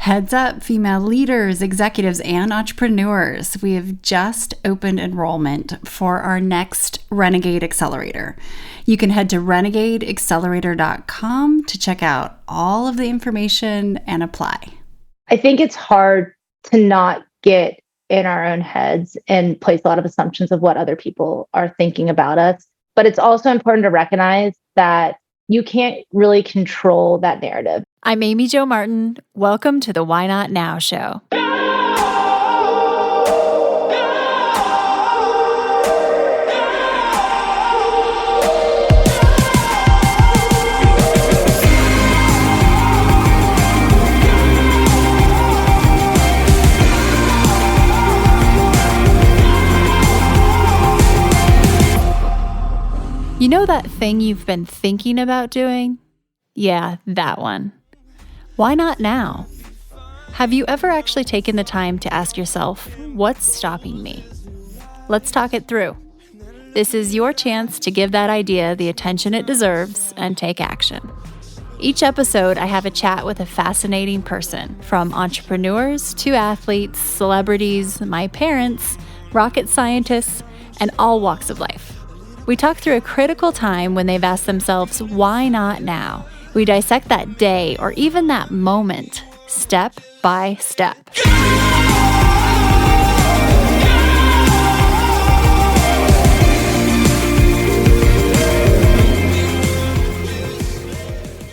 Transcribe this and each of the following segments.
Heads up, female leaders, executives, and entrepreneurs. We have just opened enrollment for our next Renegade Accelerator. You can head to renegadeaccelerator.com to check out all of the information and apply. I think it's hard to not get in our own heads and place a lot of assumptions of what other people are thinking about us. But it's also important to recognize that you can't really control that narrative. I'm Amy Jo Martin. Welcome to the Why Not Now show. You know that thing you've been thinking about doing? Yeah, that one. Why not now? Have you ever actually taken the time to ask yourself, what's stopping me? Let's talk it through. This is your chance to give that idea the attention it deserves and take action. Each episode, I have a chat with a fascinating person, from entrepreneurs to athletes, celebrities, my parents, rocket scientists, and all walks of life. We talk through a critical time when they've asked themselves, why not now? We dissect that day or even that moment, step by step.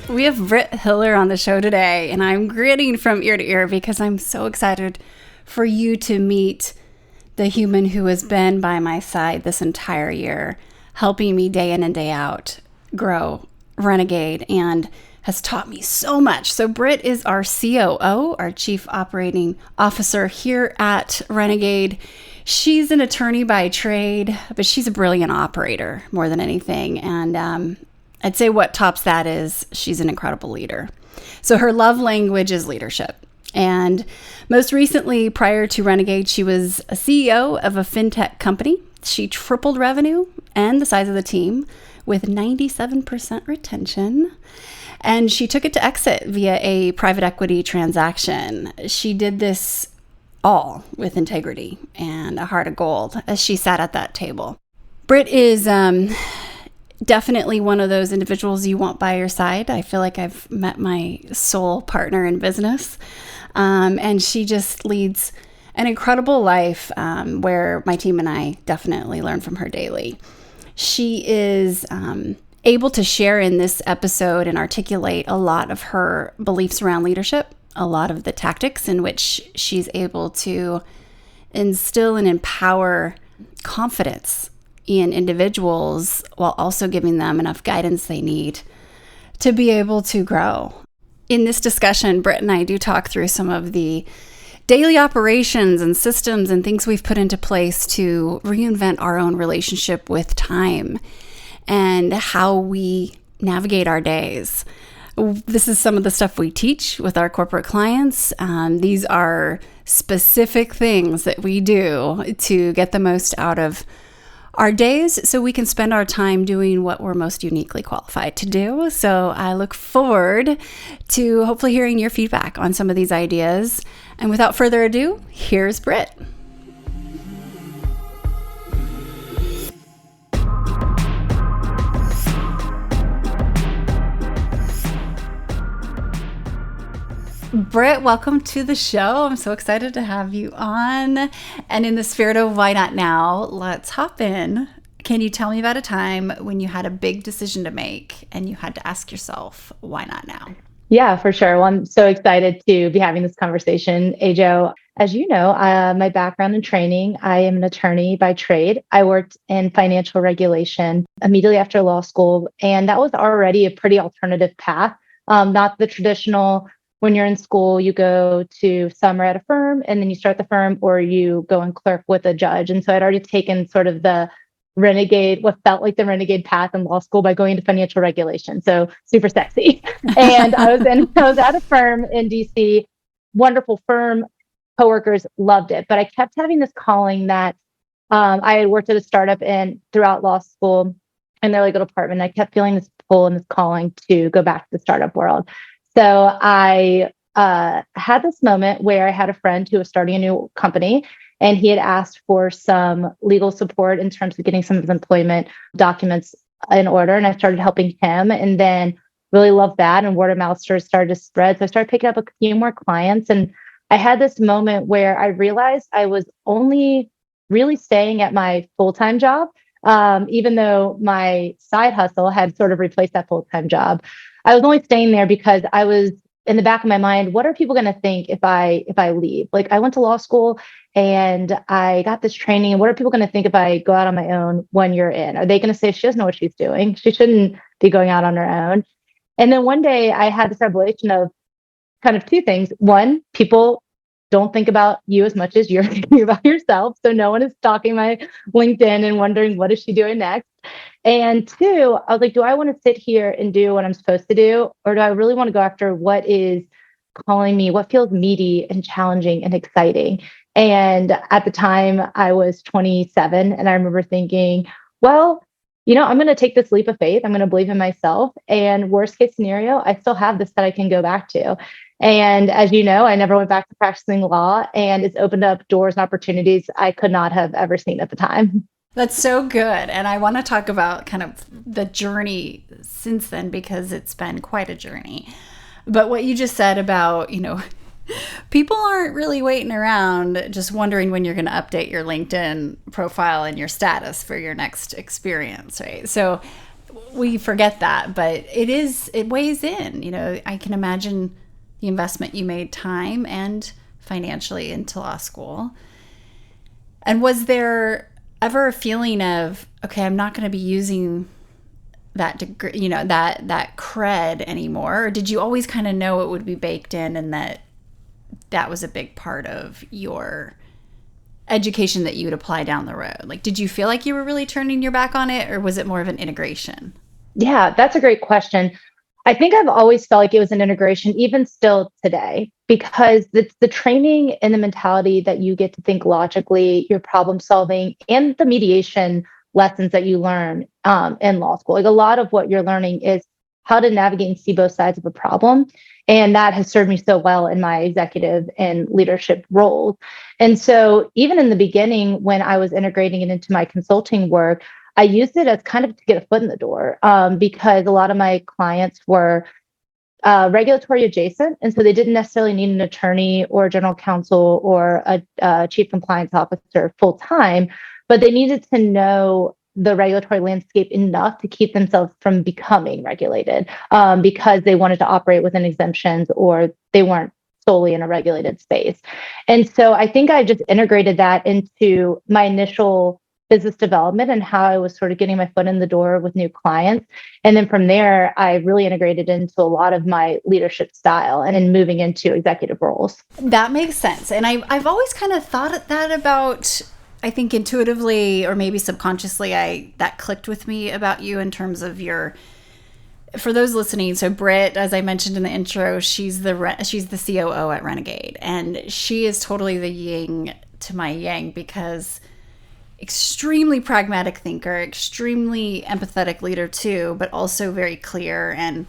We have Britt Hiller on the show today, and I'm grinning from ear to ear because I'm so excited for you to meet the human who has been by my side this entire year, helping me day in and day out grow Renegade, and has taught me so much. So Britt is our COO, our Chief Operating Officer here at Renegade. She's an attorney by trade, but she's a brilliant operator more than anything. And I'd say what tops that is she's an incredible leader. So her love language is leadership. And most recently, prior to Renegade, she was a CEO of a fintech company. She tripled revenue and the size of the team with 97% retention. And she took it to exit via a private equity transaction. She did this all with integrity and a heart of gold as she sat at that table. Britt is definitely one of those individuals you want by your side. I feel like I've met my soul partner in business. And she just leads an incredible life where my team and I definitely learn from her daily. She is able to share in this episode and articulate a lot of her beliefs around leadership, a lot of the tactics in which she's able to instill and empower confidence in individuals while also giving them enough guidance they need to be able to grow. In this discussion, Britt and I do talk through some of the daily operations and systems and things we've put into place to reinvent our own relationship with time and how we navigate our days. This is some of the stuff we teach with our corporate clients. These are specific things that we do to get the most out of our days so we can spend our time doing what we're most uniquely qualified to do. So I look forward to hopefully hearing your feedback on some of these ideas. And without further ado, here's Britt. Britt, welcome to the show. I'm so excited to have you on. And in the spirit of why not now, let's hop in. Can you tell me about a time when you had a big decision to make and you had to ask yourself, why not now? Yeah, for sure. Well, I'm so excited to be having this conversation, Ajo. As you know, my background in training, I am an attorney by trade. I worked in financial regulation immediately after law school, and that was already a pretty alternative path. Not the traditional, when you're in school, you go to summer at a firm and then you start the firm, or you go and clerk with a judge. And so I'd already taken sort of the renegade, what felt like the renegade path in law school by going into financial regulation. So super sexy. And I was at a firm in DC, wonderful firm, coworkers loved it. But I kept having this calling that I had worked at a startup and throughout law school in their legal department. I kept feeling this pull and this calling to go back to the startup world. So I had this moment where I had a friend who was starting a new company, and he had asked for some legal support in terms of getting some of his employment documents in order. And I started helping him, and then really loved that. And word of mouth started to spread. So I started picking up a few more clients. And I had this moment where I realized I was only really staying at my full-time job, even though my side hustle had sort of replaced that full-time job. I was only staying there because I was in the back of my mind, what are people going to think if I leave? Like, I went to law school and I got this training. And what are people going to think if I go out on my own 1 year in? Are they going to say she doesn't know what she's doing? She shouldn't be going out on her own. And then one day I had this revelation of kind of two things. One, people don't think about you as much as you're thinking about yourself. So no one is stalking my LinkedIn and wondering, what is she doing next? And two, I was like, do I want to sit here and do what I'm supposed to do? Or do I really want to go after what is calling me, what feels meaty and challenging and exciting? And at the time I was 27, and I remember thinking, well, I'm going to take this leap of faith. I'm going to believe in myself. And worst case scenario, I still have this that I can go back to. And as you know, I never went back to practicing law, and it's opened up doors and opportunities I could not have ever seen at the time. That's so good. And I want to talk about kind of the journey since then, because it's been quite a journey. But what you just said about, people aren't really waiting around just wondering when you're going to update your LinkedIn profile and your status for your next experience, right? So we forget that, but it weighs in. I can imagine the investment you made, time and financially, into law school. And was there ever a feeling of, okay, I'm not going to be using that degree, that cred anymore? Or did you always kind of know it would be baked in, and that was a big part of your education that you would apply down the road? Like, did you feel like you were really turning your back on it, or was it more of an integration? Yeah, that's a great question. I think I've always felt like it was an integration, even still today, because it's the training and the mentality that you get to think logically, your problem solving, and the mediation lessons that you learn in law school. Like, a lot of what you're learning is how to navigate and see both sides of a problem. And that has served me so well in my executive and leadership roles. And so even in the beginning, when I was integrating it into my consulting work, I used it as kind of to get a foot in the door, because a lot of my clients were regulatory adjacent. And so they didn't necessarily need an attorney or a general counsel or a chief compliance officer full time, but they needed to know the regulatory landscape enough to keep themselves from becoming regulated, because they wanted to operate within exemptions, or they weren't solely in a regulated space. And so I think I just integrated that into my initial business development and how I was sort of getting my foot in the door with new clients. And then from there, I really integrated into a lot of my leadership style and in moving into executive roles. That makes sense. And I've always kind of thought that about, I think intuitively or maybe subconsciously, that clicked with me about you in terms of for those listening. So Britt, as I mentioned in the intro, she's the COO at Renegade, and she is totally the yin to my yang, because extremely pragmatic thinker, extremely empathetic leader too, but also very clear. And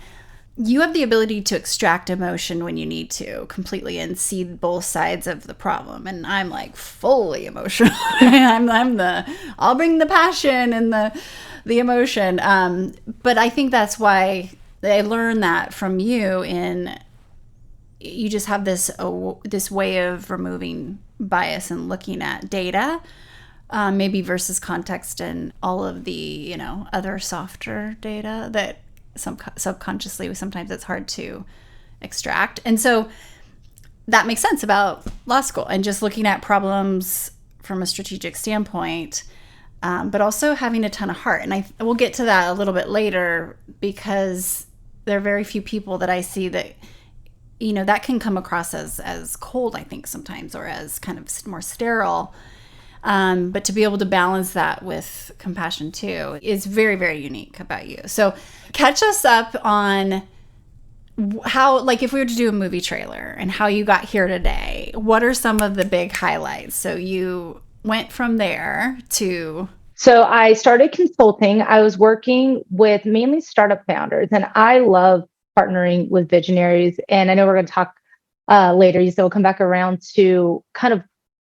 you have the ability to extract emotion when you need to completely and see both sides of the problem. And I'm like fully emotional. I'll bring the passion and the emotion. But I think that's why I learned that from you. You just have this way of removing bias and looking at data, maybe versus context and all of the, other softer data that subconsciously sometimes it's hard to extract. And so that makes sense about law school and just looking at problems from a strategic standpoint, but also having a ton of heart. And we'll get to that a little bit later, because there are very few people that I see that, that can come across as cold, I think sometimes, or as kind of more sterile. But to be able to balance that with compassion too is very, very unique about you. So catch us up on how, like, if we were to do a movie trailer and how you got here today, what are some of the big highlights? So you went from there to... So I started consulting. I was working with mainly startup founders, and I love partnering with visionaries. And I know we're going to talk later. So we'll come back around to kind of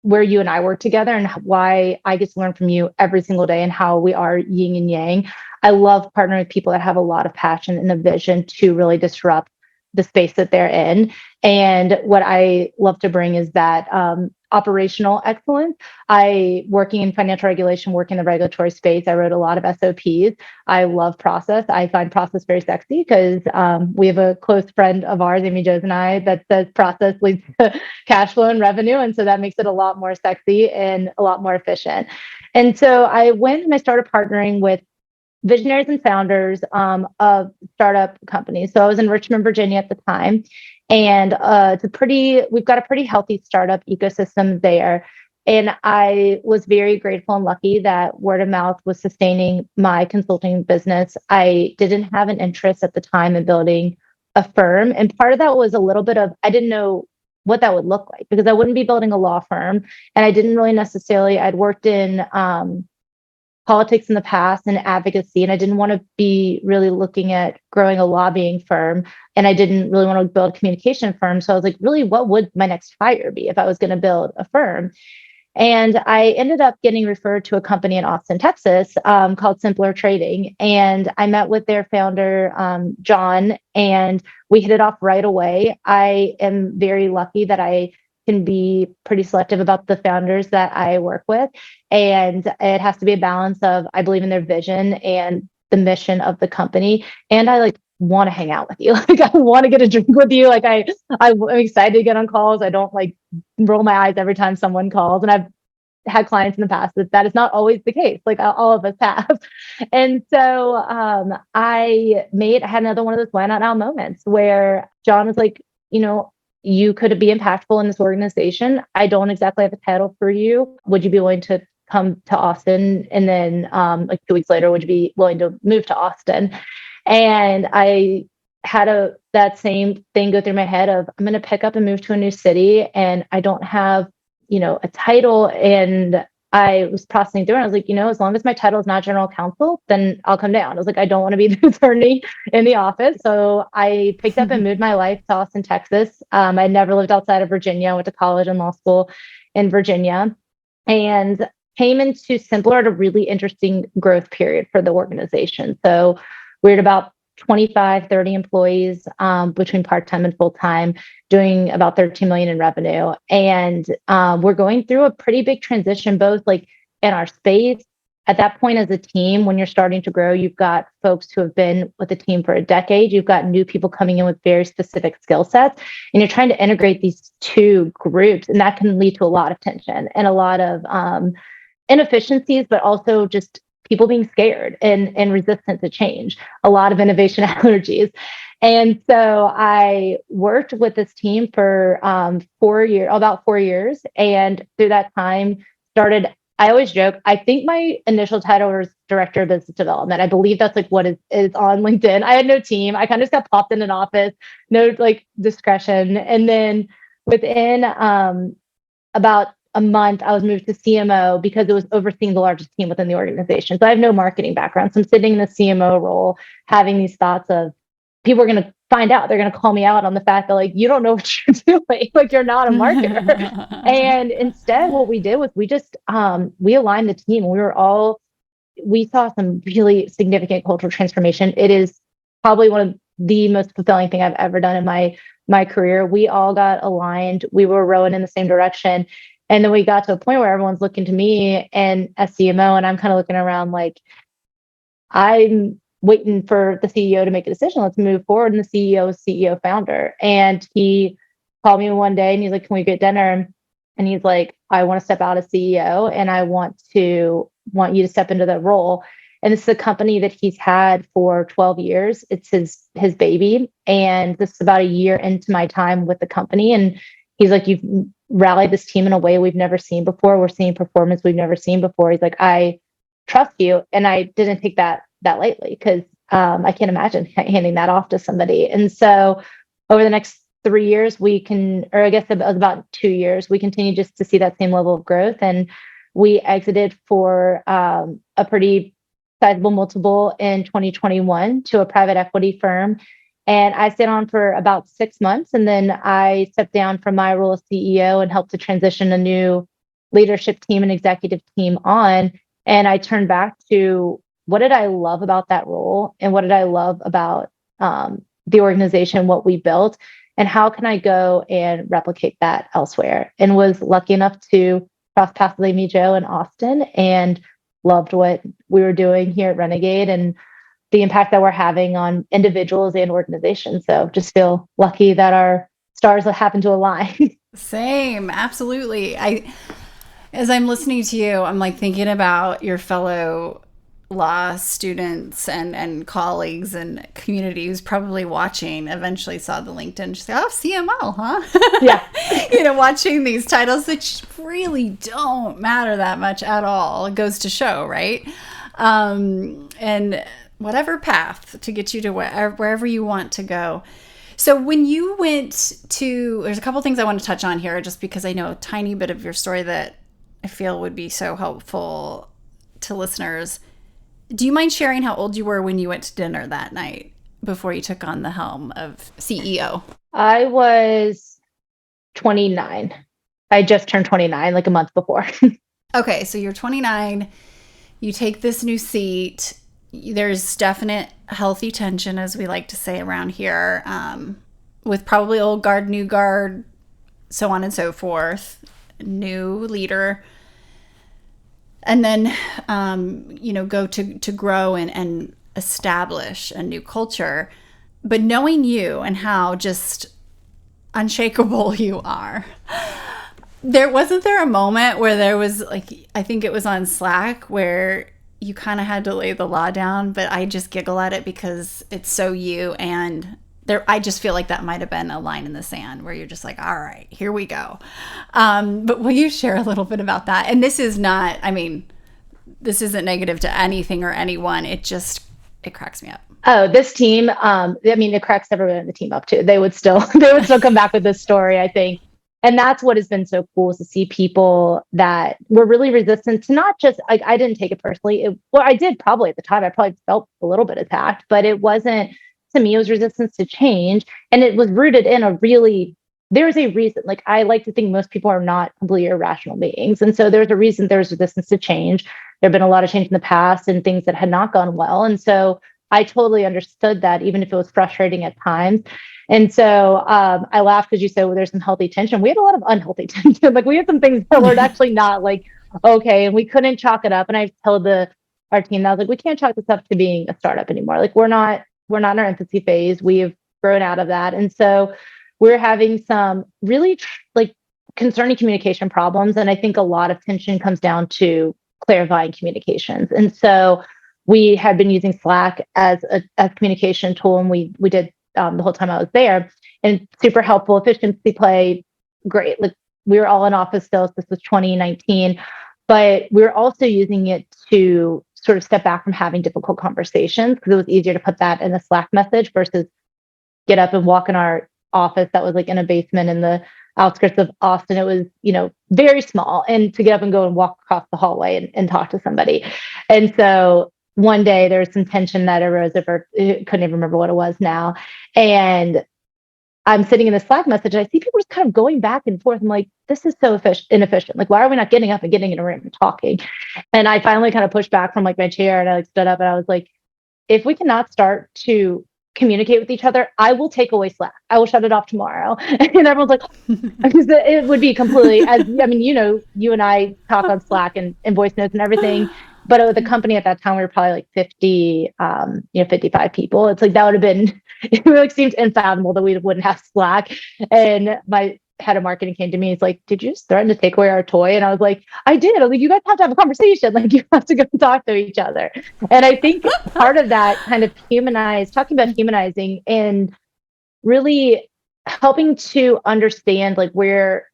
where you and I work together and why I get to learn from you every single day and how we are yin and yang. I love partnering with people that have a lot of passion and a vision to really disrupt the space that they're in. And what I love to bring is that operational excellence. Working in financial regulation, work in the regulatory space. I wrote a lot of SOPs. I love process. I find process very sexy because we have a close friend of ours, Amy Joes and I, that says process leads to cash flow and revenue. And so that makes it a lot more sexy and a lot more efficient. And so I went and I started partnering with visionaries and founders of startup companies. So I was in Richmond, Virginia at the time. And we've got a pretty healthy startup ecosystem there. And I was very grateful and lucky that word of mouth was sustaining my consulting business. I didn't have an interest at the time in building a firm. And part of that was a little bit of, I didn't know what that would look like because I wouldn't be building a law firm. And I didn't really I'd worked in politics in the past and advocacy, and I didn't want to be really looking at growing a lobbying firm, and I didn't really want to build a communication firm. So I was like, really, what would my next hire be if I was going to build a firm? And I ended up getting referred to a company in Austin, Texas, called Simpler Trading. And I met with their founder, John, and we hit it off right away. I am very lucky that I can be pretty selective about the founders that I work with. And it has to be a balance of, I believe in their vision and the mission of the company. And I want to hang out with you. Like I want to get a drink with you. Like I'm excited to get on calls. I don't roll my eyes every time someone calls. And I've had clients in the past that is not always the case. Like all of us have. And so I had another one of those why not now moments where John was like, you could be impactful in this organization. I don't exactly have a title for you. Would you be willing to come to Austin? And then 2 weeks later, would you be willing to move to Austin? And I had that same thing go through my head of, I'm going to pick up and move to a new city. And I don't have, a title. And I was processing through and I was like, as long as my title is not general counsel, then I'll come down. I was like, I don't want to be the attorney in the office. So I picked up and moved my life to Austin, Texas. I never lived outside of Virginia. I went to college and law school in Virginia and came into Simpler at a really interesting growth period for the organization. So we're at about 25, 30 employees between part-time and full-time, doing about 13 million in revenue. And we're going through a pretty big transition, both in our space. At that point as a team, when you're starting to grow, you've got folks who have been with the team for a decade. You've got new people coming in with very specific skill sets, and you're trying to integrate these two groups. And that can lead to a lot of tension and a lot of inefficiencies, but also just people being scared and resistant to change, a lot of innovation allergies. And so I worked with this team for about 4 years. And through that time I always joke, I think my initial title was director of business development. I believe that's what is on LinkedIn. I had no team. I kind of just got popped in an office, no discretion. And then within about a month, I was moved to CMO because it was overseeing the largest team within the organization. So I have no marketing background. So I'm sitting in the CMO role, having these thoughts of people are going to find out. They're going to call me out on the fact that you don't know what you're doing. You're not a marketer. And instead, what we did was we just, we aligned the team. We saw some really significant cultural transformation. It is probably one of the most fulfilling thing I've ever done in my career. We all got aligned. We were rowing in the same direction. And then we got to a point where everyone's looking to me and as CMO, and I'm kind of looking around I'm waiting for the CEO to make a decision. Let's move forward. And the CEO is CEO founder. And he called me one day and he's like, can we get dinner? And he's like, I want to step out as CEO and I want you to step into that role. And this is a company that he's had for 12 years. It's his baby. And this is about a year into my time with the company. And he's like, you've rallied this team in a way we've never seen before. We're seeing performance we've never seen before. He's like, I trust you. And I didn't take that lightly because I can't imagine handing that off to somebody. And so over the next 3 years, about 2 years, we continue just to see that same level of growth. And we exited for a pretty sizable multiple in 2021 to a private equity firm And I stayed on for about 6 months. And then I stepped down from my role as CEO and helped to transition a new leadership team and executive team on. And I turned back to what did I love about that role and what did I love about the organization, what we built, and how can I go and replicate that elsewhere? And was lucky enough to cross paths with Amy Jo in Austin and loved what we were doing here at Renegade and the impact that we're having on individuals and organizations. So just feel lucky that our stars happen to align. Same, absolutely. As I'm listening to you, I'm like thinking about your fellow law students and colleagues and community who's probably watching, eventually saw the LinkedIn, just oh, CMO, huh? Yeah. Watching these titles that really don't matter that much at all. It goes to show, right? And whatever path to get you to wherever you want to go. So when you went to, there's a couple things I want to touch on here, just because I know a tiny bit of your story that I feel would be so helpful to listeners. Do you mind sharing how old you were when you went to dinner that night before you took on the helm of CEO? I was 29. I just turned 29 like a month before. Okay, so you're 29. You take this new seat. There's definite healthy tension, as we like to say around here, with probably old guard, new guard, so on and so forth, new leader. And then, go to grow and establish a new culture. But knowing you and how just unshakable you are, wasn't there a moment where there was I think it was on Slack where you kind of had to lay the law down, but I just giggle at it because it's so you. And I just feel like that might have been a line in the sand where you're just like, all right, here we go. But will you share a little bit about that? And this is not, this isn't negative to anything or anyone. It cracks me up. Oh, this team, it cracks everyone in the team up too. They would still come back with this story, I think. And that's what has been so cool, is to see people that were really resistant to not just, I didn't take it personally. I did probably at the time. I probably felt a little bit attacked, but it wasn't, to me, it was resistance to change. And it was rooted in there's a reason. I like to think most people are not completely irrational beings. And so there's a reason there's resistance to change. There have been a lot of change in the past and things that had not gone well. And so I totally understood that, even if it was frustrating at times. And so I laughed because you said, well, there's some healthy tension. We had a lot of unhealthy tension. We had some things that were actually not okay, and we couldn't chalk it up. And I told our team that I was like, we can't chalk this up to being a startup anymore. We're not in our infancy phase. We have grown out of that. And so we're having some really concerning communication problems. And I think a lot of tension comes down to clarifying communications. And so we had been using Slack as a communication tool, and we did the whole time I was there, and super helpful, efficiency play, great. We were all in office still. So this was 2019, but we were also using it to sort of step back from having difficult conversations, because it was easier to put that in a Slack message versus get up and walk in our office that was in a basement in the outskirts of Austin. It was, very small, and to get up and go and walk across the hallway and talk to somebody. And so one day there was some tension that arose over, I couldn't even remember what it was now. And I'm sitting in the Slack message, and I see people just kind of going back and forth. I'm like, this is so inefficient. Why are we not getting up and getting in a room and talking? And I finally kind of pushed back from my chair, and I stood up, and I was like, if we cannot start to communicate with each other, I will take away Slack. I will shut it off tomorrow. And everyone's like, because it would be completely, you and I talk on Slack and voice notes and everything. But with the company at that time, we were probably 50, 55 people. It's that would have been, it seemed unfathomable that we wouldn't have Slack. And my head of marketing came to me. He's like, did you just threaten to take away our toy? And I was like, I did. I was like, you guys have to have a conversation. You have to go and talk to each other. And I think part of that kind of talking about humanizing and really helping to understand where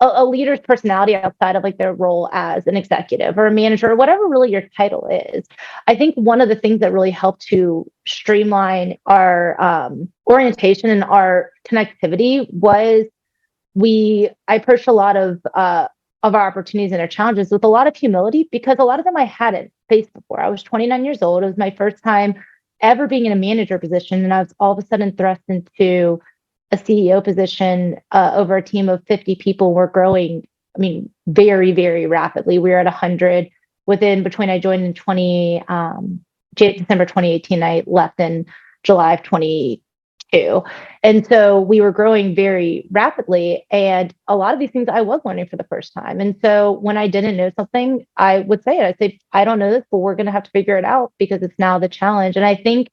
a leader's personality outside of their role as an executive or a manager or whatever really your title is. I think one of the things that really helped to streamline our orientation and our connectivity was I approached a lot of our opportunities and our challenges with a lot of humility, because a lot of them I hadn't faced before. I was 29 years old. It was my first time ever being in a manager position. And I was all of a sudden thrust into a CEO position over a team of 50 people. We're growing, I mean, very, very rapidly. We were at 100 between I joined in December 2018. I left in July of 2022. And so we were growing very rapidly. And a lot of these things I was learning for the first time. And so when I didn't know something, I would say it. I'd say, I don't know this, but we're going to have to figure it out because it's now the challenge. And I think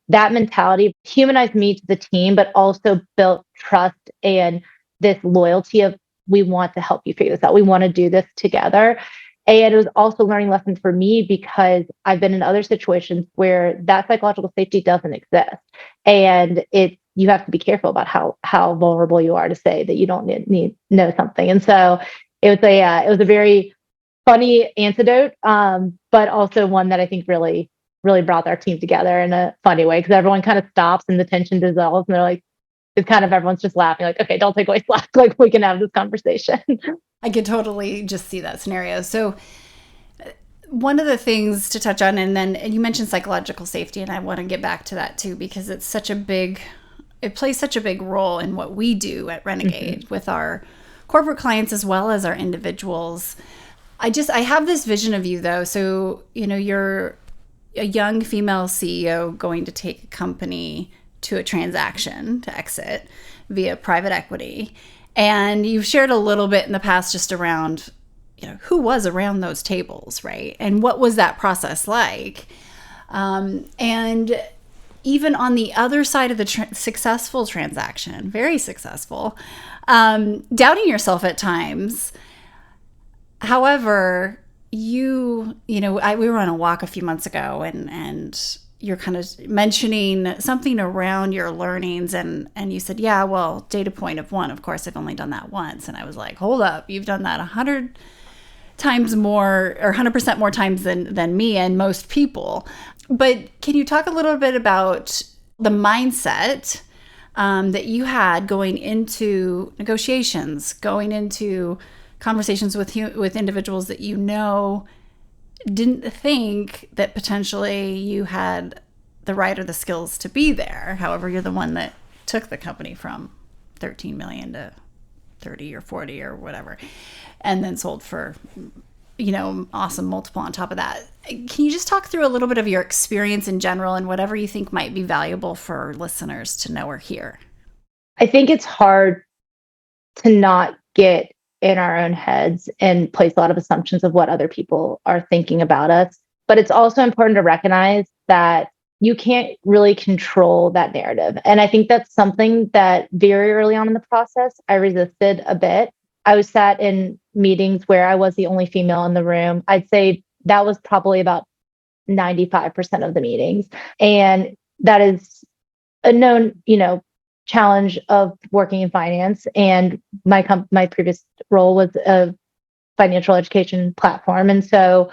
that mentality humanized me to the team, but also built trust and this loyalty of, we want to help you figure this out. We want to do this together. And it was also learning lessons for me because I've been in other situations where that psychological safety doesn't exist. And you have to be careful about how vulnerable you are to say that you don't need know something. And so it was a very funny antidote, but also one that I think really, really brought our team together in a funny way, because everyone kind of stops and the tension dissolves and they're like, it's kind of everyone's just laughing like, okay, don't take away slack. Like, we can have this conversation. I could totally just see that scenario. So one of the things to touch on, and you mentioned psychological safety, and I want to get back to that too, because it plays such a big role in what we do at Renegade with our corporate clients as well as our individuals. I have this vision of you though. So, you're a young female CEO going to take a company to a transaction to exit via private equity. And you've shared a little bit in the past just around, who was around those tables, right? And what was that process like? And even on the other side of the successful transaction, very successful, doubting yourself at times. However, we were on a walk a few months ago and you're kind of mentioning something around your learnings and you said, yeah, well, data point of 1, of course, I've only done that once. And I was like, hold up, you've done that 100 times more or 100% more times than me and most people. But can you talk a little bit about the mindset that you had going into negotiations, going into conversations with individuals that didn't think that potentially you had the right or the skills to be there. However, you're the one that took the company from 13 million to 30 or 40 or whatever, and then sold for, awesome multiple on top of that. Can you just talk through a little bit of your experience in general and whatever you think might be valuable for listeners to know or hear? I think it's hard to not get in our own heads and place a lot of assumptions of what other people are thinking about us. But it's also important to recognize that you can't really control that narrative. And I think that's something that very early on in the process, I resisted a bit. I was sat in meetings where I was the only female in the room. I'd say that was probably about 95% of the meetings. And that is a known, challenge of working in finance. And my previous role was a financial education platform. And so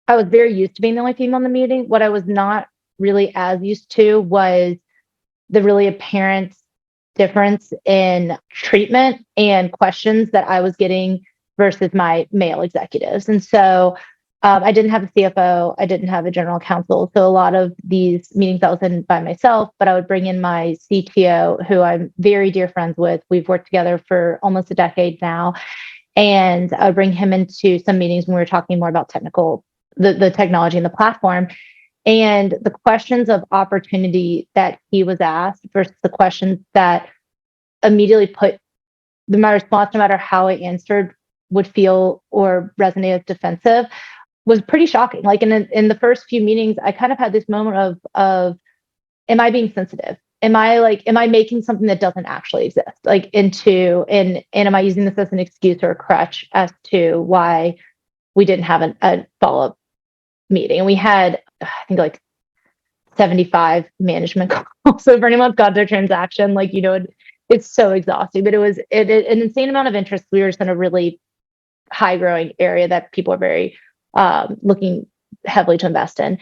I was very used to being the only female in the meeting. What I was not really as used to was the really apparent difference in treatment and questions that I was getting versus my male executives. And so I didn't have a CFO. I didn't have a general counsel. So a lot of these meetings I was in by myself, but I would bring in my CTO, who I'm very dear friends with. We've worked together for almost a decade now. And I would bring him into some meetings when we were talking more about the technology and the platform. And the questions of opportunity that he was asked versus the questions that immediately put my response, no matter how I answered, would feel or resonate as defensive, was pretty shocking. Like in the first few meetings, I kind of had this moment of am I being sensitive? Am I making something that doesn't actually exist? And am I using this as an excuse or a crutch as to why we didn't have a follow-up meeting? And we had, I think, 75 management calls. So for anyone who's got their transaction, it's so exhausting, but it was an insane amount of interest. We were just in a really high growing area that people are very looking heavily to invest in.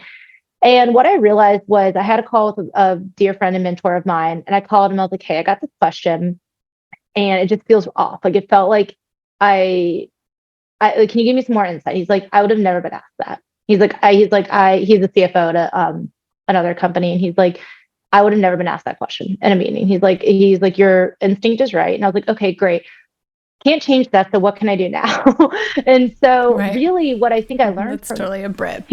And what I realized was I had a call with a dear friend and mentor of mine, and I called him. I was like, hey, I got this question and it just feels off. It felt like can you give me some more insight? He's like, I would have never been asked that. He's a CFO another company. And he's like, I would have never been asked that question in a meeting. He's like, your instinct is right. And I was like, okay, great. Can't change that. So what can I do now? And so really what I think I learned That's totally a Britt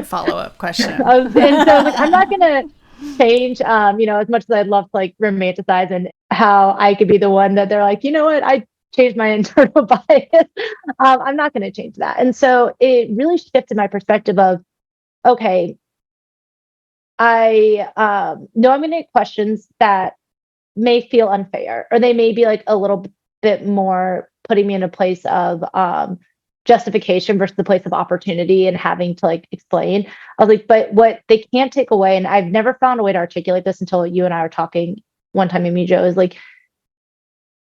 follow-up question. And so I was like, I'm not going to change, as much as I'd love to like romanticize and how I could be the one that they're like, you know what, I changed my internal bias. I'm not going to change that. And so it really shifted my perspective of, okay, I know I'm going to get questions that may feel unfair, or they may be like a little bit more putting me in a place of justification versus the place of opportunity and having to like explain. I was like, but what they can't take away, and I've never found a way to articulate this until you and I were talking one time in Mijo, is like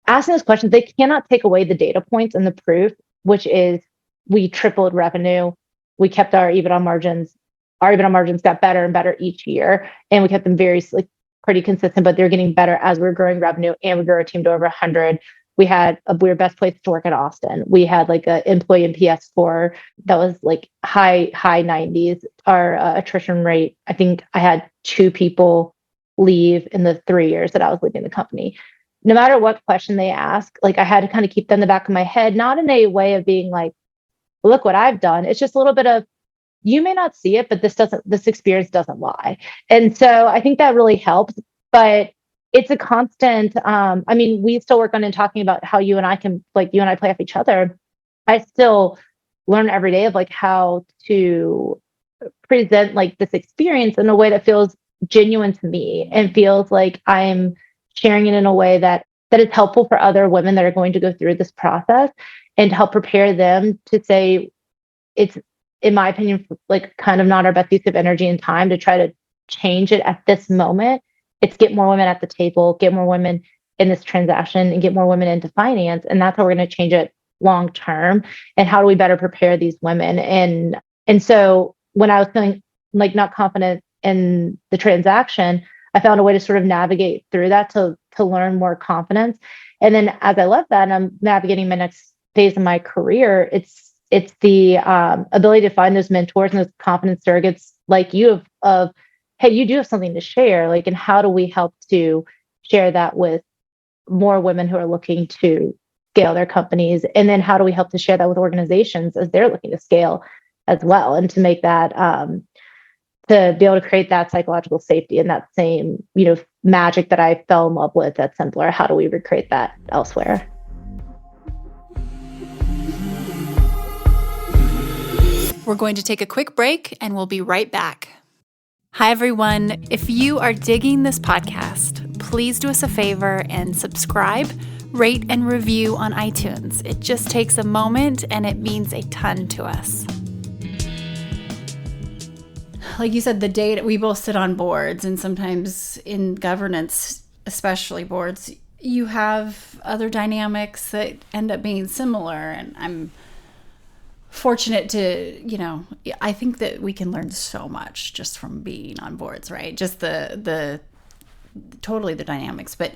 asking those questions, they cannot take away the data points and the proof, which is we tripled revenue. We kept our EBITDA margins. Our EBITDA margins got better and better each year. And we kept them very like pretty consistent, but they're getting better as we're growing revenue, and we grew our team to over 100. We were best place to work in Austin. We had like an employee NPS score that was like high 90s. Our attrition rate, I think I had 2 people leave in the 3 years that I was leaving the company. No matter what question they ask, like I had to kind of keep them in the back of my head, not in a way of being like, look what I've done. It's just a little bit of, you may not see it, but this experience doesn't lie. And so I think that really helps, but it's a constant, we still work on and talking about how you and I play off each other. I still learn every day of like how to present like this experience in a way that feels genuine to me and feels like I'm sharing it in a way that is helpful for other women that are going to go through this process, and to help prepare them to say, it's, in my opinion, like kind of not our best use of energy and time to try to change it at this moment. It's get more women at the table, get more women in this transaction, and get more women into finance. And that's how we're going to change it long term. And how do we better prepare these women? And so when I was feeling like not confident in the transaction, I found a way to sort of navigate through that to learn more confidence. And then as I left that and I'm navigating my next phase of my career, it's the ability to find those mentors and those confidence surrogates like you of, hey, you do have something to share. Like, and how do we help to share that with more women who are looking to scale their companies? And then how do we help to share that with organizations as they're looking to scale as well? And to make that, to be able to create that psychological safety and that same, magic that I fell in love with at Simpler. How do we recreate that elsewhere? We're going to take a quick break and we'll be right back. Hi, everyone. If you are digging this podcast, please do us a favor and subscribe, rate, and review on iTunes. It just takes a moment and it means a ton to us. Like you said, the data, we both sit on boards, and sometimes in governance, especially boards, you have other dynamics that end up being similar. And I'm fortunate to, I think that we can learn so much just from being on boards, right? Just the totally the dynamics, but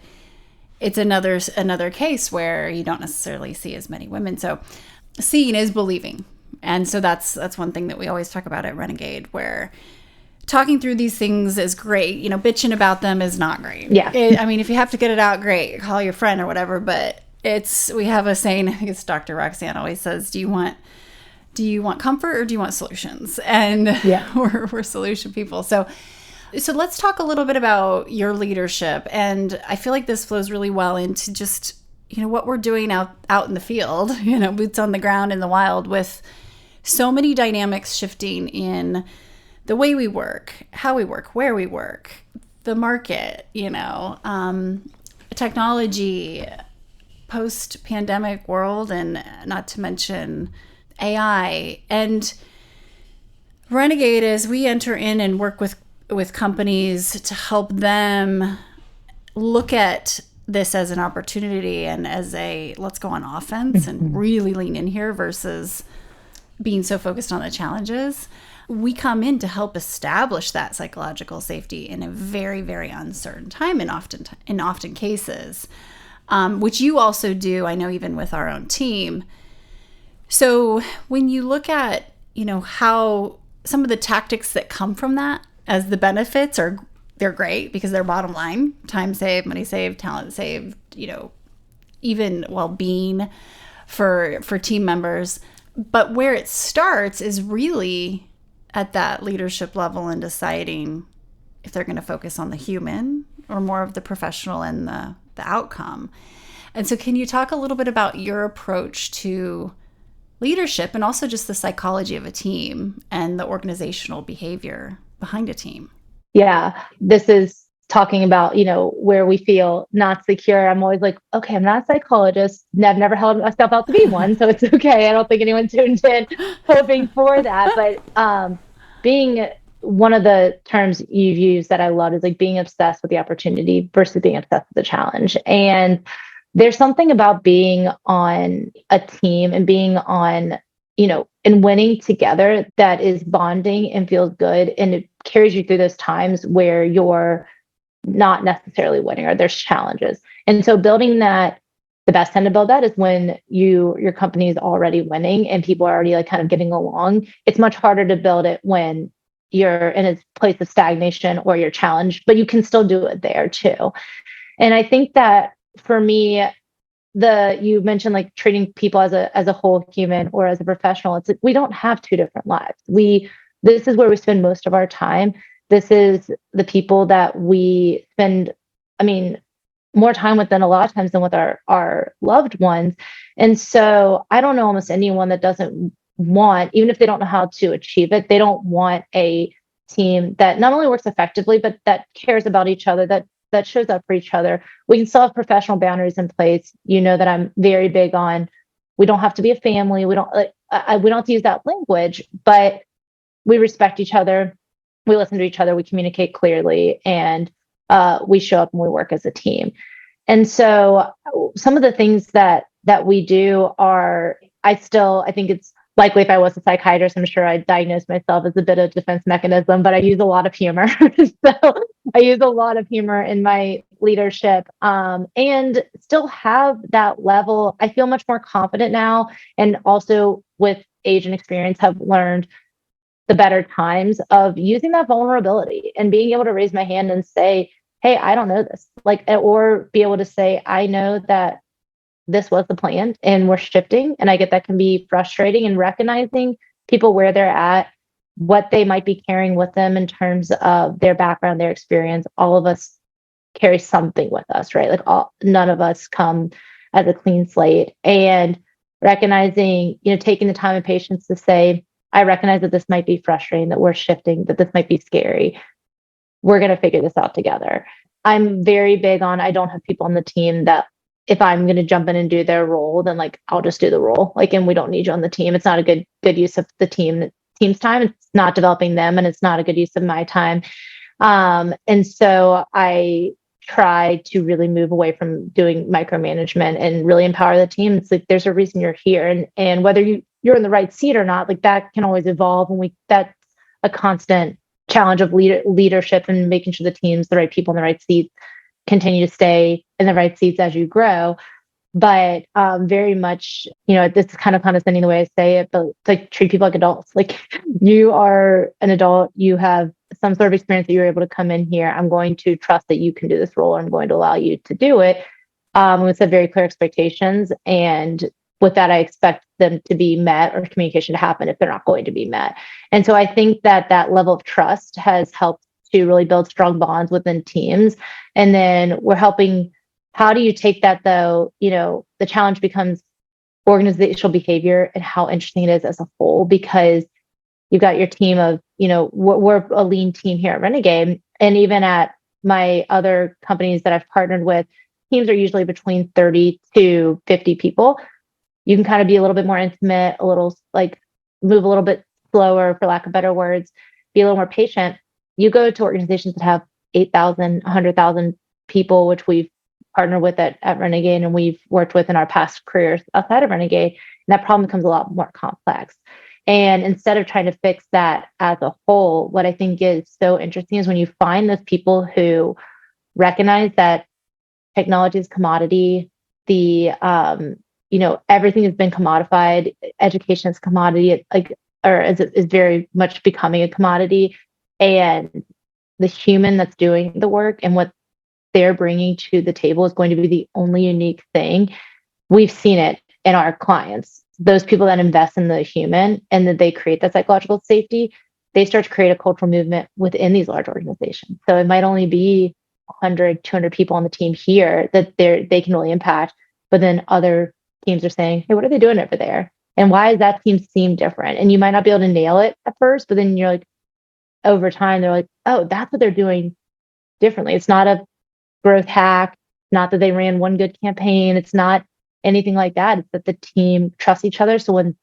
it's another case where you don't necessarily see as many women. So seeing is believing. And so that's one thing that we always talk about at Renegade, where talking through these things is great. Bitching about them is not great. Yeah. If you have to get it out, great. Call your friend or whatever. But we have a saying, I think it's Dr. Roxanne always says, do you want comfort or do you want solutions? And yeah. we're solution people. So let's talk a little bit about your leadership. And I feel like this flows really well into just, what we're doing out in the field, boots on the ground in the wild, with so many dynamics shifting in the way we work, how we work, where we work, the market, technology, post-pandemic world, and not to mention AI. And Renegade, as we enter in and work with companies to help them look at this as an opportunity and as a let's go on offense and really lean in here versus being so focused on the challenges. We come in to help establish that psychological safety in a very, very uncertain time, and often cases, which you also do, I know, even with our own team. So when you look at, how some of the tactics that come from that, as the benefits they're great because they're bottom line, time saved, money saved, talent saved, even well-being for team members. But where it starts is really at that leadership level and deciding if they're going to focus on the human or more of the professional and the outcome. And so can you talk a little bit about your approach to leadership and also just the psychology of a team and the organizational behavior behind a team? Yeah, this is talking about, where we feel not secure. I'm always like, okay, I'm not a psychologist. I've never held myself out to be one, so it's okay. I don't think anyone tuned in hoping for that. But being one of the terms you've used that I love is like being obsessed with the opportunity versus being obsessed with the challenge. And there's something about being on a team and being on, and winning together that is bonding and feels good. And it carries you through those times where you're not necessarily winning or there's challenges. And so building that, the best time to build that is when your company is already winning and people are already like kind of getting along. It's much harder to build it when you're in a place of stagnation or you're challenged, but you can still do it there too. And I think that for me, you mentioned like treating people as a whole human or as a professional. It's like we don't have two different lives. This is where we spend most of our time. This is the people that we spend, more time with than a lot of times than with our loved ones. And so I don't know almost anyone that doesn't want, even if they don't know how to achieve it, they don't want a team that not only works effectively, but that cares about each other, that shows up for each other. We can still have professional boundaries in place. That I'm very big on. We don't have to be a family. We don't have to use that language, but we respect each other. We listen to each other. We communicate clearly, and we show up and we work as a team. And so, some of the things that we do are, I think it's likely if I was a psychiatrist, I'm sure I'd diagnose myself as a bit of defense mechanism, but I use a lot of humor. So I use a lot of humor in my leadership, and still have that level. I feel much more confident now. And also with age and experience have learned the better times of using that vulnerability and being able to raise my hand and say, hey, I don't know this, or be able to say, I know that this was the plan and we're shifting. And I get that can be frustrating, and recognizing people where they're at, what they might be carrying with them in terms of their background, their experience. All of us carry something with us, right? None of us come as a clean slate, and recognizing, taking the time and patience to say, I recognize that this might be frustrating, that we're shifting, that this might be scary. We're going to figure this out together. I'm very big on, I don't have people on the team that if I'm going to jump in and do their role, then I'll just do the role. And we don't need you on the team. It's not a good use of the team's time. It's not developing them, and it's not a good use of my time. And so I try to really move away from doing micromanagement and really empower the team. It's like, there's a reason you're here, and whether you're in the right seat or not, that can always evolve. And that's a constant challenge of leadership and making sure the team's the right people in the right seats continue to stay in the right seats as you grow. But very much, this is kind of condescending the way I say it, but treat people like adults. You are an adult, you have some sort of experience that you're able to come in here. I'm going to trust that you can do this role, or I'm going to allow you to do it. We set very clear expectations, and with that, I expect them to be met or communication to happen if they're not going to be met. And so I think that level of trust has helped to really build strong bonds within teams. And then we're helping, how do you take that though? The challenge becomes organizational behavior and how interesting it is as a whole, because you've got your team of, we're a lean team here at Renegade. And even at my other companies that I've partnered with, teams are usually between 30 to 50 people. You can kind of be a little bit more intimate, a little move a little bit slower, for lack of better words, be a little more patient. You go to organizations that have 8,000, 100,000 people, which we've partnered with at Renegade, and we've worked with in our past careers outside of Renegade, and that problem becomes a lot more complex. And instead of trying to fix that as a whole, what I think is so interesting is when you find those people who recognize that technology is commodity, everything has been commodified, education is commodity, is very much becoming a commodity. And the human that's doing the work and what they're bringing to the table is going to be the only unique thing. We've seen it in our clients. Those people that invest in the human and that they create that psychological safety, they start to create a cultural movement within these large organizations. So it might only be 100, 200 people on the team here that they can really impact. But then other teams are saying, hey, what are they doing over there? And why does that team seem different? And you might not be able to nail it at first, but then you're like, over time, they're like, oh, that's what they're doing differently. It's not a growth hack, not that they ran one good campaign. It's not anything like that. It's that the team trusts each other. So when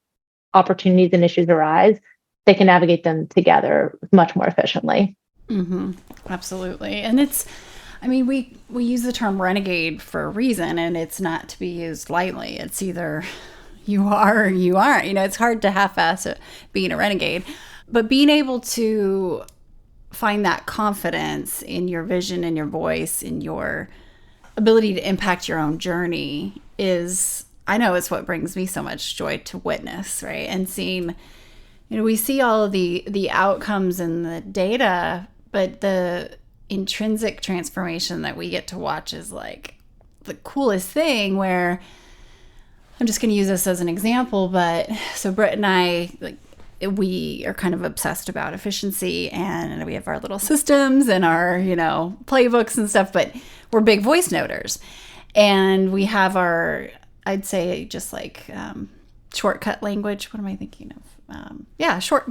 opportunities and issues arise, they can navigate them together much more efficiently. Mm-hmm. Absolutely. And we use the term renegade for a reason, and it's not to be used lightly. It's either you are or you aren't. It's hard to half-ass being a renegade, but being able to find that confidence in your vision and your voice and your ability to impact your own journey I know it's what brings me so much joy to witness, right? And seeing, we see all of the outcomes and the data, but the intrinsic transformation that we get to watch is like the coolest thing, where I'm just going to use this as an example, but so Britt and I, we are kind of obsessed about efficiency, and we have our little systems and our, playbooks and stuff, but we're big voice noters. And we have our, I'd say just like shortcut language. What am I thinking of?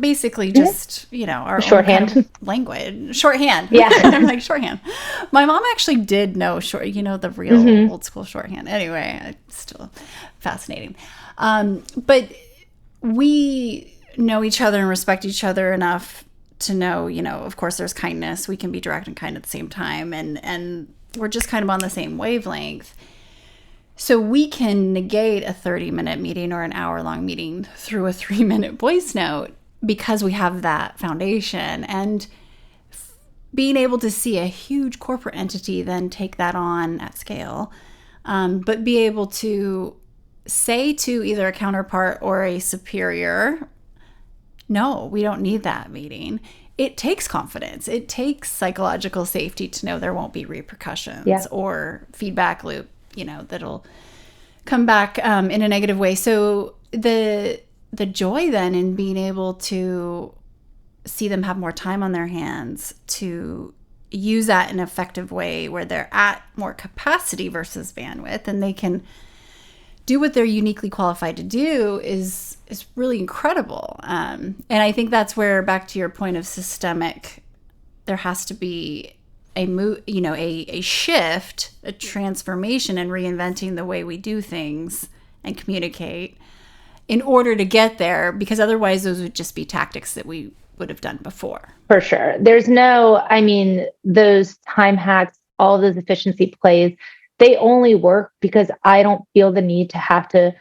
Basically just, our shorthand own kind of language. Shorthand. Yeah. I'm like shorthand. My mom actually did know the real old school shorthand. Anyway, still fascinating. But we know each other and respect each other enough to know, of course there's kindness. We can be direct and kind at the same time. And we're just kind of on the same wavelength. So we can negate a 30-minute meeting or an hour-long meeting through a 3-minute voice note because we have that foundation. And being able to see a huge corporate entity then take that on at scale, but be able to say to either a counterpart or a superior, no, we don't need that meeting. It takes confidence. It takes psychological safety to know there won't be repercussions or feedback loop, that'll come back in a negative way. So the joy then in being able to see them have more time on their hands to use that in an effective way where they're at more capacity versus bandwidth, and they can do what they're uniquely qualified to do is really incredible. And I think that's where, back to your point of systemic, there has to be a shift, a transformation, and reinventing the way we do things and communicate in order to get there, because otherwise those would just be tactics that we would have done before. For sure. There's those time hacks, all of those efficiency plays, they only work because I don't feel the need to have to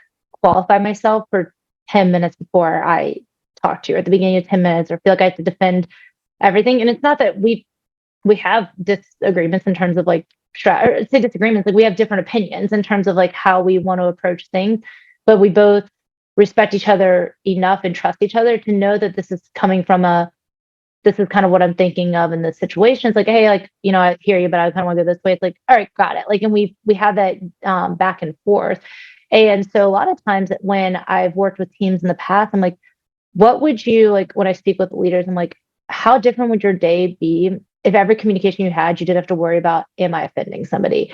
qualify myself for 10 minutes before I talk to you, or at the beginning of 10 minutes, or feel like I have to defend everything. And it's not that we have disagreements in terms of disagreements, we have different opinions in terms of how we want to approach things, but we both respect each other enough and trust each other to know that this is coming from this is kind of what I'm thinking of in this situation. It's like, hey, I hear you, but I kind of want to go this way. It's like, all right, got it. And we have that back and forth. And so a lot of times when I've worked with teams in the past, I'm like, what would you, when I speak with leaders, I'm like, how different would your day be if every communication you had, you didn't have to worry about, am I offending somebody?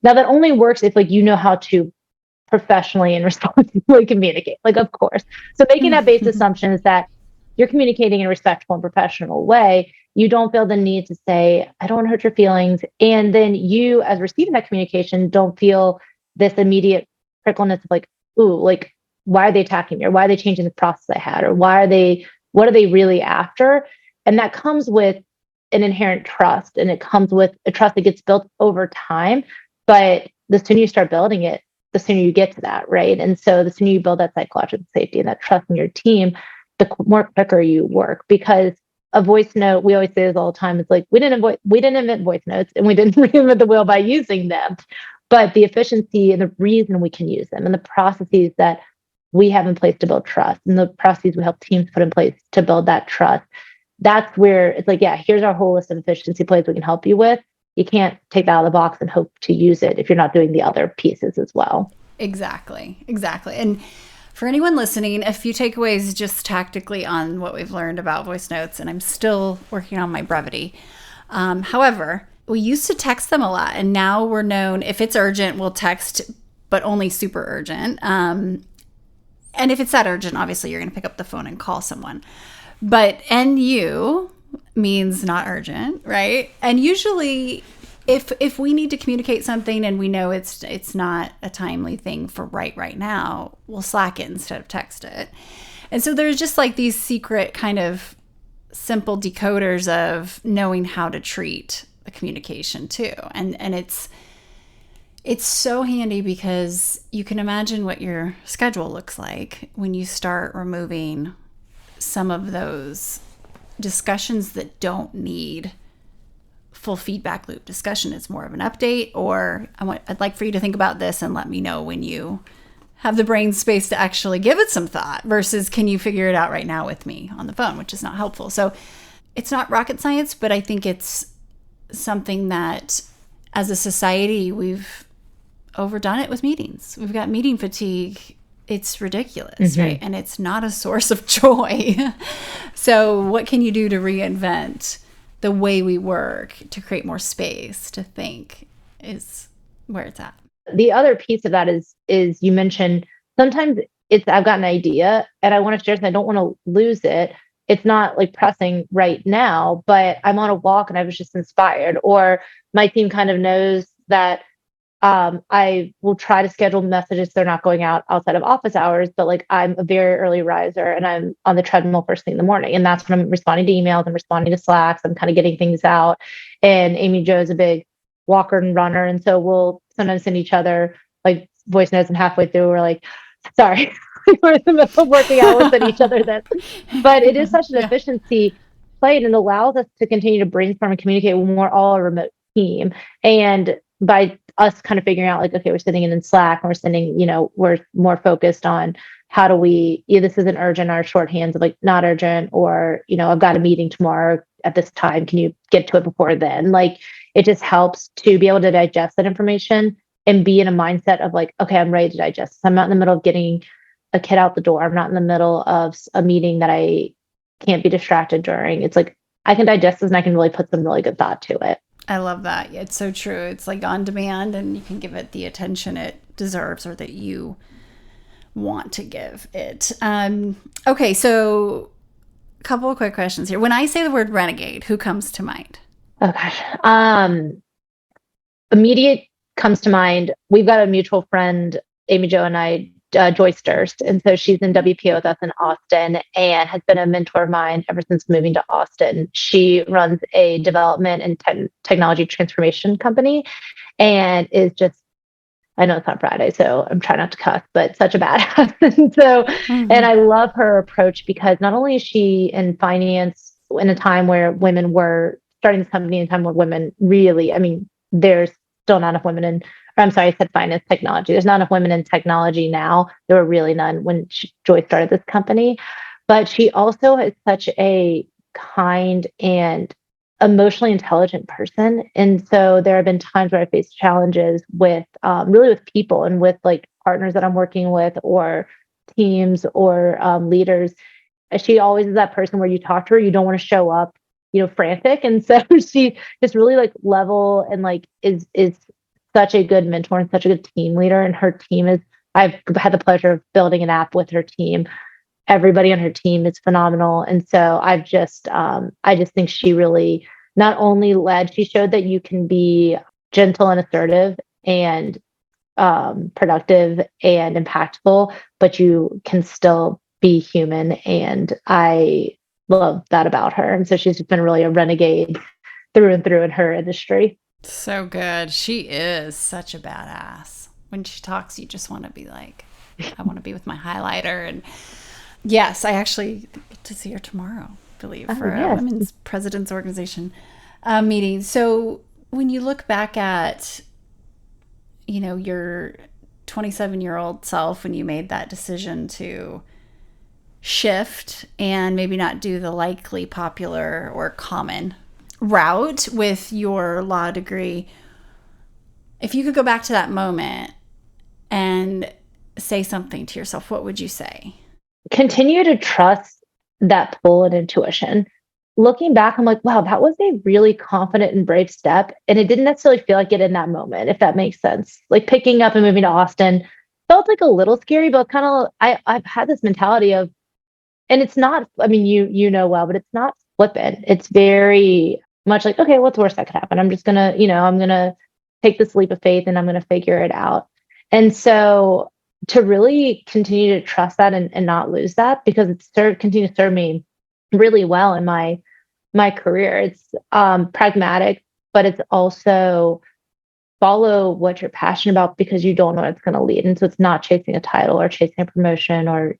Now that only works if you know how to professionally and responsibly communicate, of course. So making that base assumption is that you're communicating in a respectful and professional way. You don't feel the need to say, I don't want to hurt your feelings. And then you, as receiving that communication, don't feel this immediate prickleness of why are they attacking me? Or why are they changing the process I had? Or what are they really after? And that comes with an inherent trust, and it comes with a trust that gets built over time. But the sooner you start building it, the sooner you get to that, right? And so the sooner you build that psychological safety and that trust in your team, the more quicker you work. Because a voice note, we always say this all the time, it's we didn't invent voice notes, and we didn't reinvent the wheel by using them. But the efficiency and the reason we can use them, and the processes that we have in place to build trust, and the processes we help teams put in place to build that trust, that's where it's like, yeah, here's our whole list of efficiency plays we can help you with. You can't take that out of the box and hope to use it if you're not doing the other pieces as well. Exactly. And for anyone listening, a few takeaways just tactically on what we've learned about voice notes, and I'm still working on my brevity. However, we used to text them a lot, and now we're known, if it's urgent, we'll text, but only super urgent. And if it's that urgent, obviously you're going to pick up the phone and call someone. But NU means not urgent, right? And usually if we need to communicate something and we know it's not a timely thing for right now, we'll Slack it instead of text it. And so there's just like these secret kind of simple decoders of knowing how to treat the communication too. And it's so handy because you can imagine what your schedule looks like when you start removing some of those discussions that don't need full feedback loop discussion. It's more of an update, or I'd like for you to think about this and let me know when you have the brain space to actually give it some thought, versus can you figure it out right now with me on the phone, which is not helpful. So it's not rocket science, but I think it's something that as a society we've overdone it with meetings. We've got meeting fatigue. It's ridiculous, right? And it's not a source of joy. So what can you do to reinvent the way we work to create more space to think is where it's at. The other piece of that is you mentioned sometimes I've got an idea and I want to share it and I don't want to lose it. It's not like pressing right now, but I'm on a walk and I was just inspired, or my team kind of knows that I will try to schedule messages. They're not going out outside of office hours, but like I'm a very early riser and I'm on the treadmill first thing in the morning. And that's when I'm responding to emails, I'm responding to Slacks, I'm kind of getting things out. And Amy Jo's a big walker and runner. And so we'll sometimes send each other like voice notes, and halfway through we're like, sorry, we're in the middle of working out, we'll send each other this. But it is such an efficiency play, and it allows us to continue to brainstorm and communicate when we're all a remote team. And by us kind of figuring out like, okay, we're sending it in Slack and we're sending, we're more focused on how do we, this isn't urgent, our shorthands of like not urgent, or, I've got a meeting tomorrow at this time. Can you get to it before then? Like, it just helps to be able to digest that information and be in a mindset of like, okay, I'm ready to digest this. I'm not in the middle of getting a kid out the door. I'm not in the middle of a meeting that I can't be distracted during. It's like, I can digest this and I can really put some really good thought to it. I love that. It's so true. It's like on demand, and you can give it the attention it deserves or that you want to give it. Okay, so a couple of quick questions here. When I say the word renegade, who comes to mind? Oh gosh. Immediate comes to mind. We've got a mutual friend, Amy Jo and I, Joyce Durst. And so she's in WPO with us in Austin and has been a mentor of mine ever since moving to Austin. She runs a development and technology transformation company and is just, I know it's not Friday, so I'm trying not to cuss, but such a badass. And I love her approach because not only is she in finance in a time where women were starting this company, in a time where women really, there's still not enough women I said finance technology. There's not enough women in technology now. There were really none when Joy started this company. But she also is such a kind and emotionally intelligent person. And so there have been times where I faced challenges with really with people and with like partners that I'm working with or teams or leaders. She always is that person where you talk to her, you don't want to show up, frantic. And so she just really like level and like is such a good mentor and such a good team leader. And her team I've had the pleasure of building an app with her team. Everybody on her team is phenomenal. And so I just think she really not only she showed that you can be gentle and assertive and productive and impactful, but you can still be human. And I love that about her. And so she's just been really a renegade through and through in her industry. So good. She is such a badass. When she talks, you just want to be like, I want to be with my highlighter. And yes, I actually get to see her tomorrow, I believe, for a Women's President's Organization meeting. So when you look back at, your 27-year-old self, when you made that decision to shift and maybe not do the likely popular or common route with your law degree, if you could go back to that moment and say something to yourself, what would you say? Continue to trust that pull and intuition. Looking back, I'm like, wow, that was a really confident and brave step. And it didn't necessarily feel like it in that moment, if that makes sense. Like picking up and moving to Austin felt like a little scary, but kind of, I've had this mentality of, and it's not, I mean, you know well, but it's not flippant. It's very much like, okay, what's the worst that could happen? I'm just gonna, I'm gonna take this leap of faith and I'm gonna figure it out. And so to really continue to trust that and not lose that, because it's continues to serve me really well in my career. It's pragmatic, but it's also follow what you're passionate about because you don't know what it's going to lead. And so it's not chasing a title or chasing a promotion or,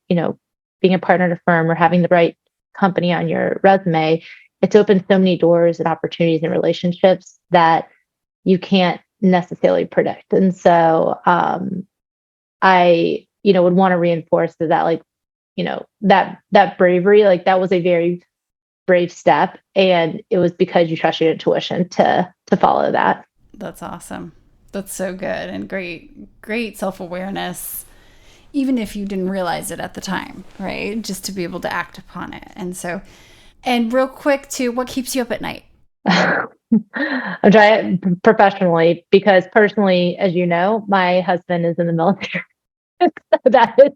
being a partner at a firm or having the right company on your resume. It's opened so many doors and opportunities and relationships that you can't necessarily predict. And so I, would want to reinforce that, like, that bravery, like that was a very brave step. And it was because you trust your intuition to follow that. That's awesome. That's so good. And great self-awareness, even if you didn't realize it at the time, right? Just to be able to act upon it. And real quick too, what keeps you up at night? I'm trying professionally, because personally, as you know, my husband is in the military. That has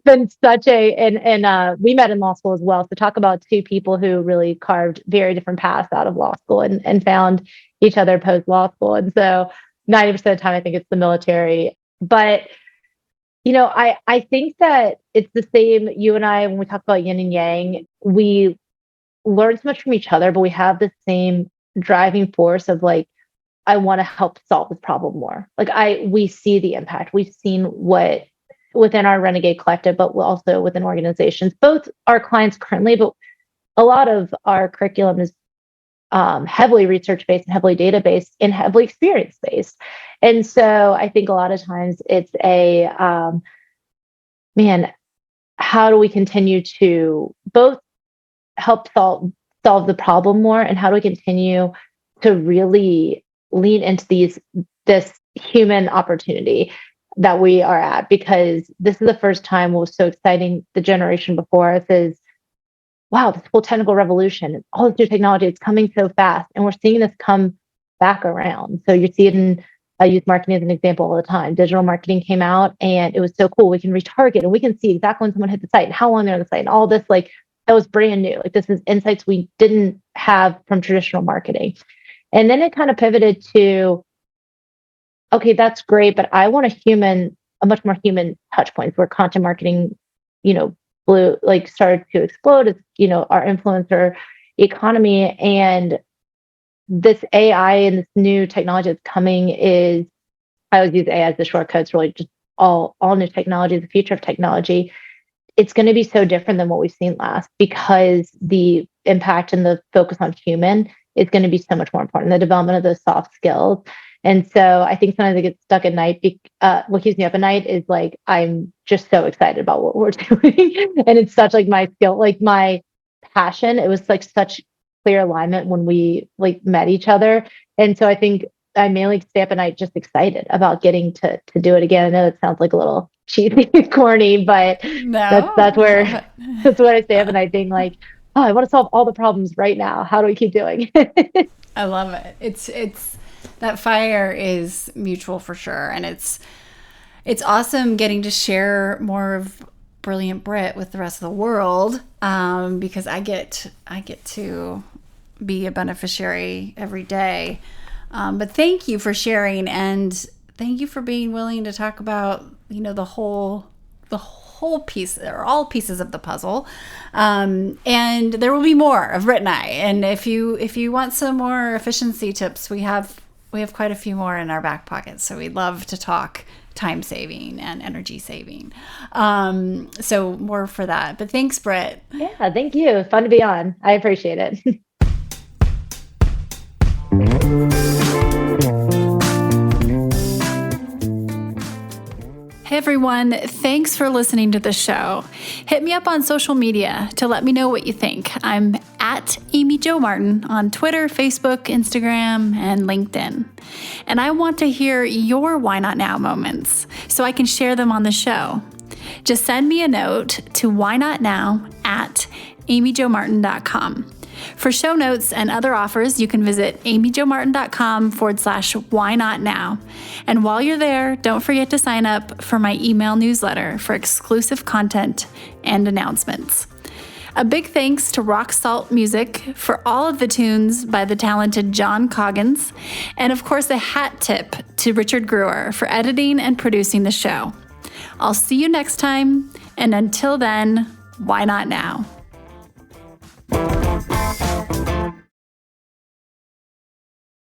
been such and we met in law school as well. So talk about two people who really carved very different paths out of law school and found each other post law school. And so 90% of the time, I think it's the military. But, I think that it's the same. You and I, when we talk about yin and yang, we learn so much from each other, but we have the same driving force of like, I want to help solve this problem more. Like we see the impact. We've seen what within our Renegade collective, but also within organizations, both our clients currently, but a lot of our curriculum is heavily research-based and heavily data-based and heavily experience-based. And so I think a lot of times it's how do we continue to both help solve the problem more, and how do we continue to really lean into this human opportunity that we are at? Because this is the first time, what was so exciting, the generation before us is, wow, this whole technical revolution, all this new technology, it's coming so fast. And we're seeing this come back around. So you see it in, I use marketing as an example all the time. Digital marketing came out and it was so cool. We can retarget and we can see exactly when someone hit the site and how long they're on the site and all this, like that was brand new. Like this is insights we didn't have from traditional marketing. And then it kind of pivoted to, okay, that's great, but I want a much more human touch points where content marketing, started to explode. It's, our influencer economy, and this AI and this new technology that's coming is, I always use AI as the shortcut. It's really just all new technology, the future of technology. It's going to be so different than what we've seen last, because the impact and the focus on human is going to be so much more important, the development of those soft skills. And so I think sometimes I get stuck at night. What keeps me up at night is like, I'm just so excited about what we're doing. And it's such like my skill, like my passion. It was like such clear alignment when we like met each other. And so I think I mainly stay up at night just excited about getting to do it again. I know it sounds like a little cheesy, corny, but that's what I stay up at night being like, oh, I want to solve all the problems right now. How do we keep doing? I love it. It's that fire is mutual for sure. And it's awesome getting to share more of brilliant Britt with the rest of the world, because I get to be a beneficiary every day. But thank you for sharing, and thank you for being willing to talk about, the whole piece, or all pieces of the puzzle. And there will be more of Britt and I. And if you want some more efficiency tips, we have quite a few more in our back pocket. So we'd love to talk time saving and energy saving. So more for that. But thanks, Britt. Yeah, thank you. Fun to be on. I appreciate it. Hey everyone, thanks for listening to the show. Hit me up on social media to let me know what you think. I'm at Amy Jo Martin on Twitter, Facebook, Instagram, and LinkedIn. And I want to hear your Why Not Now moments so I can share them on the show. Just send me a note to whynotnow@amyjomartin.com. For show notes and other offers, you can visit amyjomartin.com/whynotnow. And while you're there, don't forget to sign up for my email newsletter for exclusive content and announcements. A big thanks to Rock Salt Music for all of the tunes by the talented John Coggins. And of course, a hat tip to Richard Brewer for editing and producing the show. I'll see you next time. And until then, why not now?